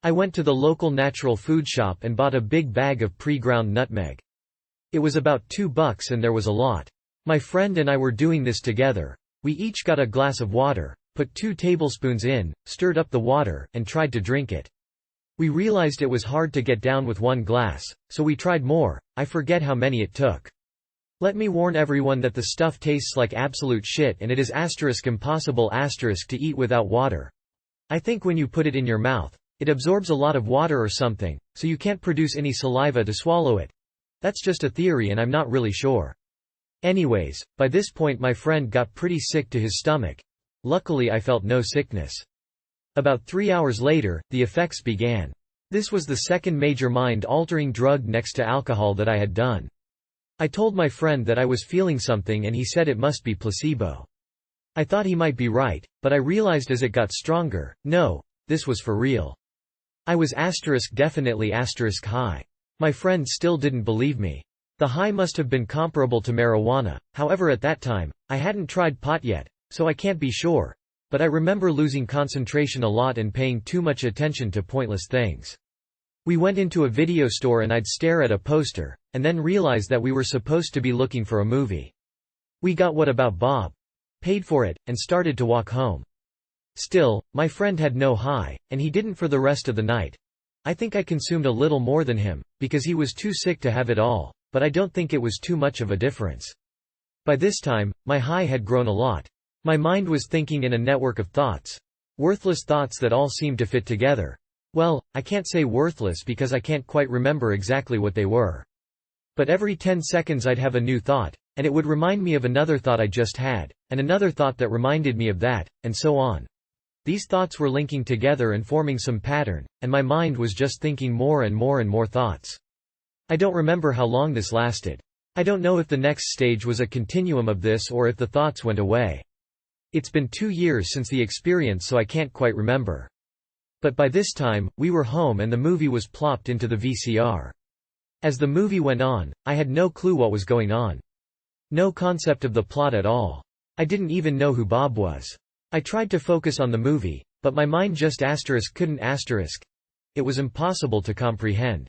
I went to the local natural food shop and bought a big bag of pre-ground nutmeg. It was about $2 and there was a lot. My friend and I were doing this together. We each got a glass of water, put 2 tablespoons in, stirred up the water, and tried to drink it. We realized it was hard to get down with 1 glass, so we tried more. I forget how many it took. Let me warn everyone that the stuff tastes like absolute shit and it is impossible to eat without water. I think when you put it in your mouth, it absorbs a lot of water or something, so you can't produce any saliva to swallow it. That's just a theory and I'm not really sure. Anyways, by this point my friend got pretty sick to his stomach. Luckily I felt no sickness. About 3 hours later, the effects began. This was the second major mind-altering drug next to alcohol that I had done. I told my friend that I was feeling something and he said it must be placebo. I thought he might be right, but I realized as it got stronger, no, this was for real. I was definitely high. My friend still didn't believe me. The high must have been comparable to marijuana, however at that time, I hadn't tried pot yet, so I can't be sure, but I remember losing concentration a lot and paying too much attention to pointless things. We went into a video store and I'd stare at a poster, and then realize that we were supposed to be looking for a movie. We got What About Bob? Paid for it, and started to walk home. Still, my friend had no high, and he didn't for the rest of the night. I think I consumed a little more than him, because he was too sick to have it all, but I don't think it was too much of a difference. By this time, my high had grown a lot. My mind was thinking in a network of thoughts. Worthless thoughts that all seemed to fit together. Well, I can't say worthless because I can't quite remember exactly what they were. But every 10 seconds I'd have a new thought, and it would remind me of another thought I just had, and another thought that reminded me of that, and so on. These thoughts were linking together and forming some pattern, and my mind was just thinking more and more and more thoughts. I don't remember how long this lasted. I don't know if the next stage was a continuum of this or if the thoughts went away. It's been 2 years since the experience, so I can't quite remember. But by this time, we were home and the movie was plopped into the VCR. As the movie went on, I had no clue what was going on. No concept of the plot at all. I didn't even know who Bob was. I tried to focus on the movie, but my mind just couldn't. It was impossible to comprehend.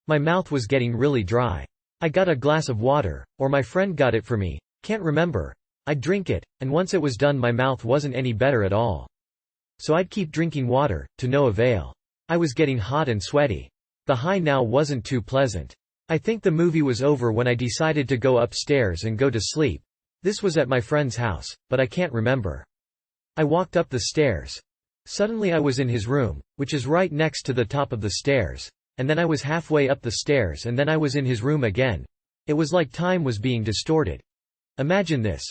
My mouth was getting really dry. I got a glass of water, or my friend got it for me, can't remember. I'd drink it, and once it was done my mouth wasn't any better at all. So I'd keep drinking water, to no avail. I was getting hot and sweaty. The high now wasn't too pleasant. I think the movie was over when I decided to go upstairs and go to sleep. This was at my friend's house, but I can't remember. I walked up the stairs. Suddenly I was in his room, which is right next to the top of the stairs, and then I was halfway up the stairs and then I was in his room again. It was like time was being distorted. Imagine this.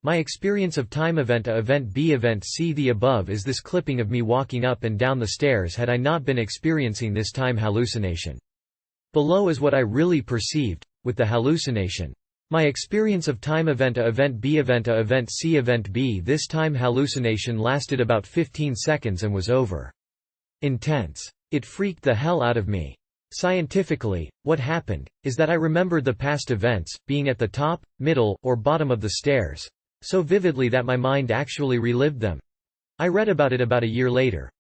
My experience of time event A event B event C. The above is this clipping of me walking up and down the stairs had I not been experiencing this time hallucination. Below is what I really perceived, with the hallucination. My experience of time event A event B event A event C event B. This time hallucination lasted about 15 seconds and was over. Intense. It freaked the hell out of me. Scientifically, what happened, is that I remembered the past events, being at the top, middle, or bottom of the stairs, so vividly that my mind actually relived them. I read about it about a year later.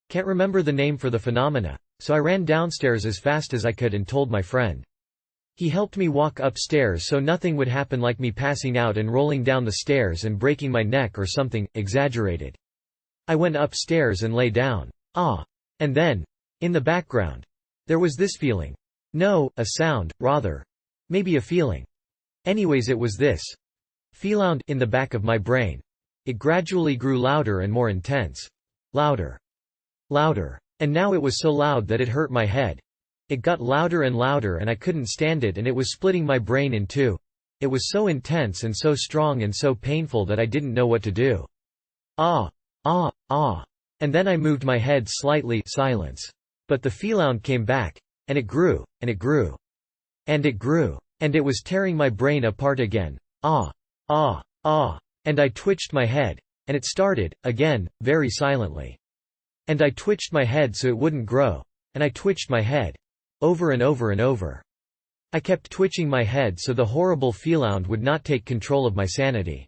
Can't remember the name for the phenomena, so I ran downstairs as fast as I could and told my friend. He helped me walk upstairs so nothing would happen like me passing out and rolling down the stairs and breaking my neck or something exaggerated. I went upstairs and lay down. And then, in the background, there was this feeling. No, a sound, rather. Maybe a feeling. Anyways, it was this feeling in the back of my brain. It gradually grew louder and more intense. Louder. Louder. And now it was so loud that it hurt my head. It got louder and louder and I couldn't stand it and it was splitting my brain in two. It was so intense and so strong and so painful that I didn't know what to do. And then I moved my head slightly. Silence. But the feeling came back. And it grew. And it grew. And it grew. And it was tearing my brain apart again. And I twitched my head. And it started, again, very silently. And I twitched my head so it wouldn't grow. And I twitched my head. Over and over and over. I kept twitching my head so the horrible feeling would not take control of my sanity.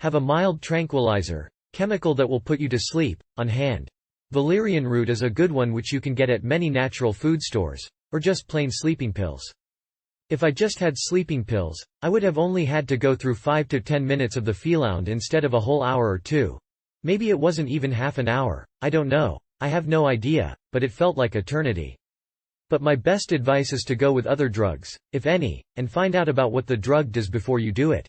Have a mild tranquilizer, chemical that will put you to sleep, on hand. Valerian root is a good one which you can get at many natural food stores. Or just plain sleeping pills. If I just had sleeping pills, I would have only had to go through 5 to 10 minutes of the feelound instead of a whole hour or two. Maybe it wasn't even half an hour, I don't know, I have no idea, but it felt like eternity. But my best advice is to go with other drugs, if any, and find out about what the drug does before you do it.